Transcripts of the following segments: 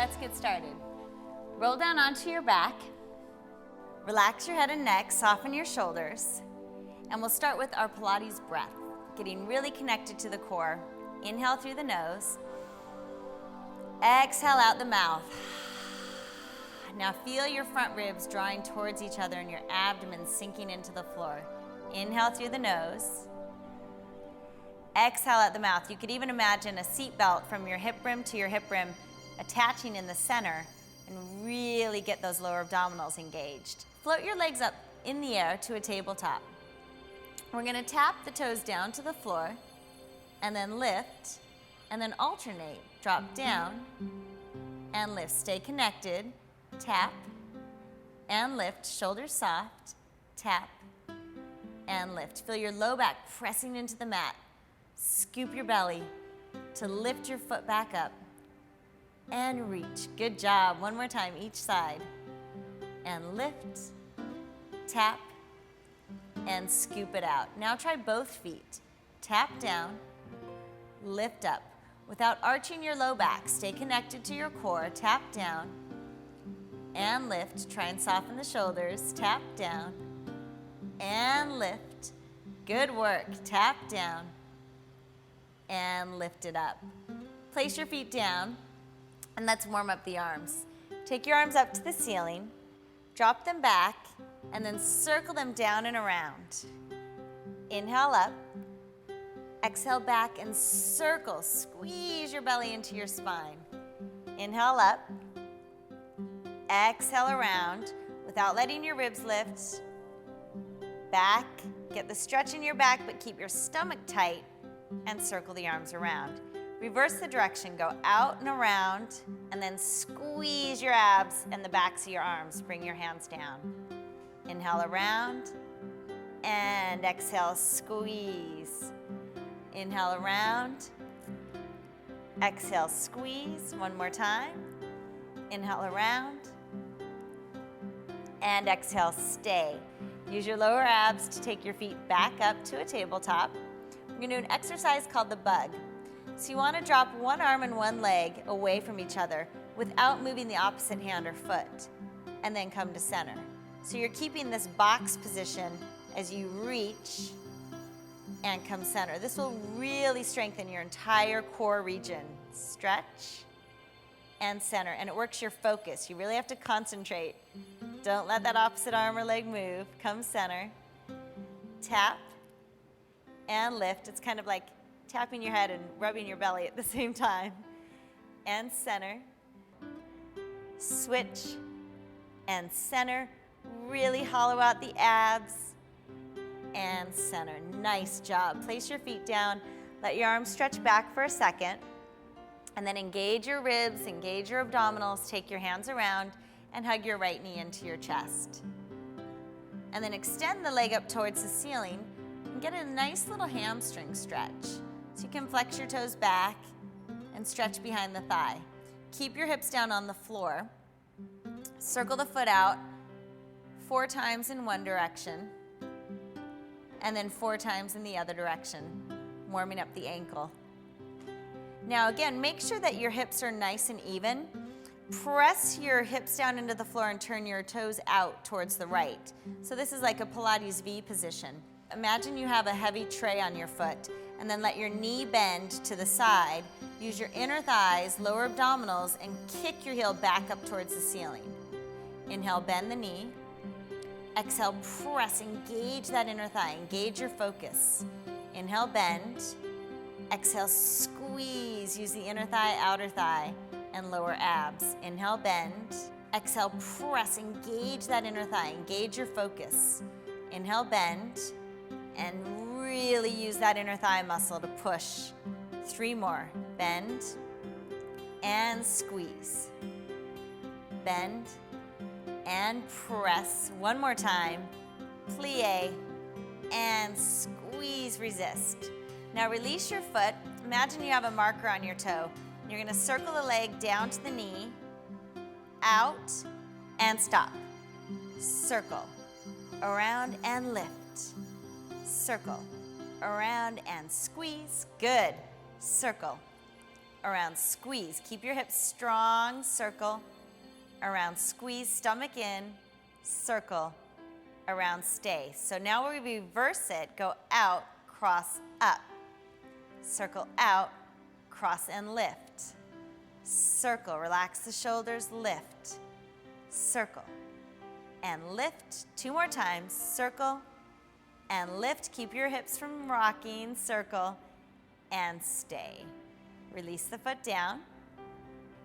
let's get started. Roll down onto your back. Relax your head and neck, soften your shoulders. And we'll start with our Pilates breath, getting really connected to the core. Inhale through the nose. Exhale out the mouth. Now feel your front ribs drawing towards each other and your abdomen sinking into the floor. Inhale through the nose. Exhale out the mouth. You could even imagine a seat belt from your hip rim to your hip rim attaching in the center and really get those lower abdominals engaged. Float your legs up in the air to a tabletop. We're going to tap the toes down to the floor and then lift and then alternate. Drop down and lift. Stay connected. Tap and lift. Shoulders soft. Tap and lift. Feel your low back pressing into the mat. Scoop your belly to lift your foot back up and reach. Good job. One more time, each side. And lift, tap, and scoop it out. Now try both feet. Tap down, lift up. Without arching your low back, stay connected to your core. Tap down and lift. Try and soften the shoulders. Tap down and lift. Good work. Tap down and lift it up. Place your feet down and let's warm up the arms. Take your arms up to the ceiling, drop them back, and then circle them down and around. Inhale up, exhale back and circle. Squeeze your belly into your spine. Inhale up, exhale around without letting your ribs lift. Back, get the stretch in your back, but keep your stomach tight and circle the arms around. Reverse the direction, go out and around, and then squeeze your abs and the backs of your arms. Bring your hands down. Inhale around, and exhale, squeeze. Inhale around, exhale, squeeze. One more time. Inhale around, and exhale, stay. Use your lower abs to take your feet back up to a tabletop. We're going to do an exercise called the bug. So you want to drop one arm and one leg away from each other without moving the opposite hand or foot, and then come to center. So you're keeping this box position as you reach and come center. This will really strengthen your entire core region. Stretch and center, and it works your focus. You really have to concentrate. Don't let that opposite arm or leg move. Come center. Tap and lift. It's kind of like tapping your head and rubbing your belly at the same time. And center. Switch and center. Really hollow out the abs. And center. Nice job. Place your feet down. Let your arms stretch back for a second. And then engage your ribs, engage your abdominals. Take your hands around and hug your right knee into your chest. And then extend the leg up towards the ceiling and get a nice little hamstring stretch. So you can flex your toes back and stretch behind the thigh. Keep your hips down on the floor. Circle the foot out 4 times in one direction and then 4 times in the other direction, warming up the ankle. Now again, make sure that your hips are nice and even. Press your hips down into the floor and turn your toes out towards the right. So this is like a Pilates V position. Imagine you have a heavy tray on your foot and then let your knee bend to the side. Use your inner thighs, lower abdominals, and kick your heel back up towards the ceiling. Inhale, bend the knee. Exhale, press, engage that inner thigh, engage your focus. Inhale, bend. Exhale, squeeze. Use the inner thigh, outer thigh, and lower abs. Inhale, bend. Exhale, press, engage that inner thigh, engage your focus. Inhale, bend, and really use that inner thigh muscle to push. 3 more. Bend and squeeze. Bend and press. 1 more time. Plie and squeeze, resist. Now release your foot. Imagine you have a marker on your toe. You're going to circle the leg down to the knee, out, and stop. Circle, around and lift. Circle, around and squeeze. Good. Circle, around, squeeze. Keep your hips strong, circle, around, squeeze, stomach in, circle, around, stay. So now we reverse it, go out, cross, up. Circle out, cross and lift. Circle, relax the shoulders, lift. Circle and lift. 2 more times, circle and lift. Keep your hips from rocking, circle and stay. Release the foot down.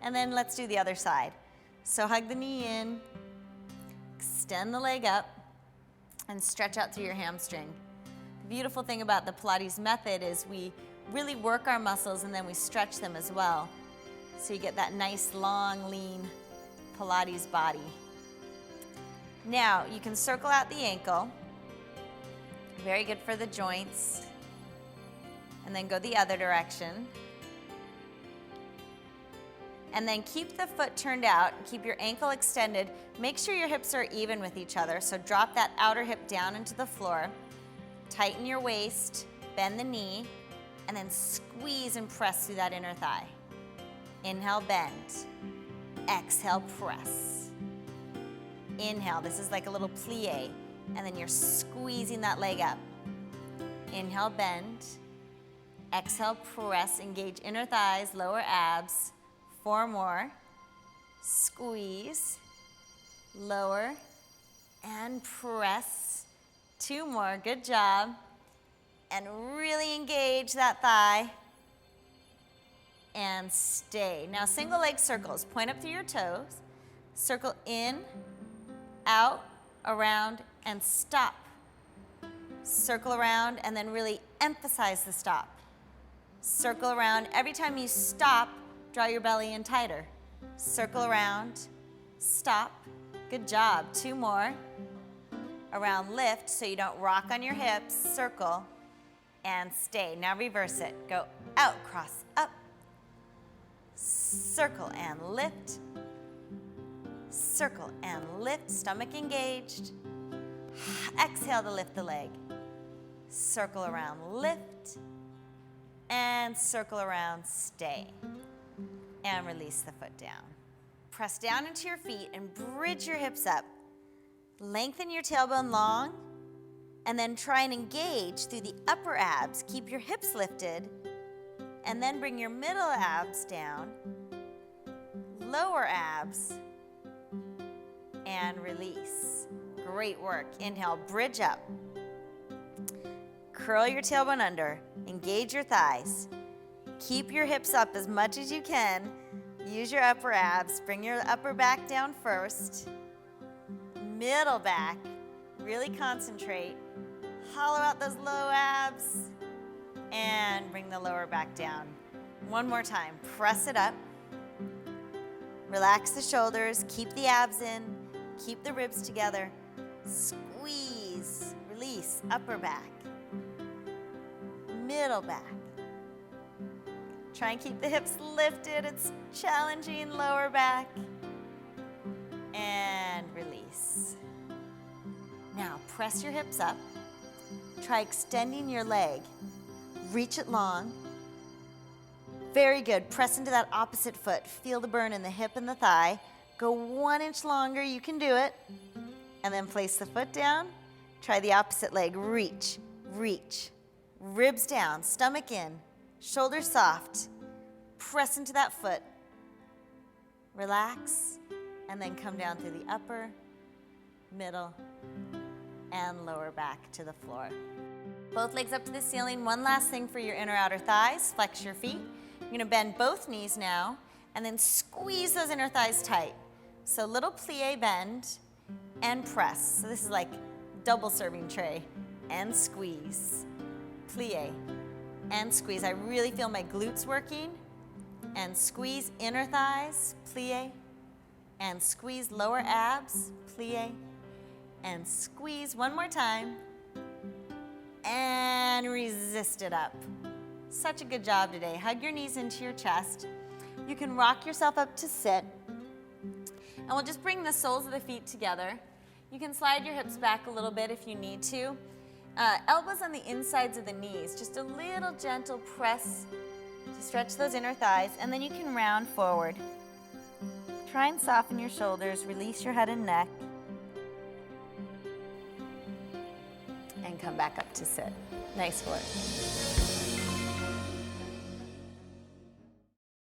And then let's do the other side. So hug the knee in, extend the leg up, and stretch out through your hamstring. The beautiful thing about the Pilates method is we really work our muscles and then we stretch them as well. So you get that nice, long, lean Pilates body. Now, you can circle out the ankle. Very good for the joints. And then go the other direction. And then keep the foot turned out and keep your ankle extended. Make sure your hips are even with each other. So drop that outer hip down into the floor. Tighten your waist, bend the knee, and then squeeze and press through that inner thigh. Inhale, bend. Exhale, press. Inhale, this is like a little plie, and then you're squeezing that leg up. Inhale, bend. Exhale, press, engage inner thighs, lower abs. 4 more. Squeeze, lower, and press. 2 more, good job. And really engage that thigh. And stay. Now single leg circles. Point up through your toes. Circle in, out, around, and stop. Circle around and then really emphasize the stop. Circle around. Every time you stop, draw your belly in tighter. Circle around, stop. Good job. 2 more. Around, lift so you don't rock on your hips. Circle and stay. Now reverse it. Go out, cross, up. Circle and lift. Circle and lift. Stomach engaged. Exhale to lift the leg. Circle around, lift. And circle around, stay. And release the foot down. Press down into your feet and bridge your hips up. Lengthen your tailbone long, and then try and engage through the upper abs. Keep your hips lifted, and then bring your middle abs down, lower abs, and release. Great work. Inhale, bridge up. Curl your tailbone under. Engage your thighs. Keep your hips up as much as you can. Use your upper abs. Bring your upper back down first. Middle back. Really concentrate. Hollow out those low abs. And bring the lower back down. 1 more time. Press it up. Relax the shoulders. Keep the abs in. Keep the ribs together. Squeeze. Release. Upper back. Middle back. Try and keep the hips lifted. It's challenging. Lower back. And release. Now press your hips up. Try extending your leg. Reach it long. Very good. Press into that opposite foot. Feel the burn in the hip and the thigh. Go 1 inch longer. You can do it. And then place the foot down. Try the opposite leg. Reach, reach. Ribs down, stomach in. Shoulders soft. Press into that foot. Relax. And then come down through the upper, middle, and lower back to the floor. Both legs up to the ceiling. One last thing for your inner outer thighs. Flex your feet. You're going to bend both knees now, and then squeeze those inner thighs tight. So little plie bend and press. So this is like double serving tray. And squeeze. Plie and squeeze. I really feel my glutes working. And squeeze inner thighs, plie. And squeeze lower abs, plie. And squeeze 1 more time. And resist it up. Such a good job today. Hug your knees into your chest. You can rock yourself up to sit. And we'll just bring the soles of the feet together. You can slide your hips back a little bit if you need to. Elbows on the insides of the knees. Just a little gentle press to stretch those inner thighs, and then you can round forward. Try and soften your shoulders, release your head and neck, and come back up to sit. Nice work.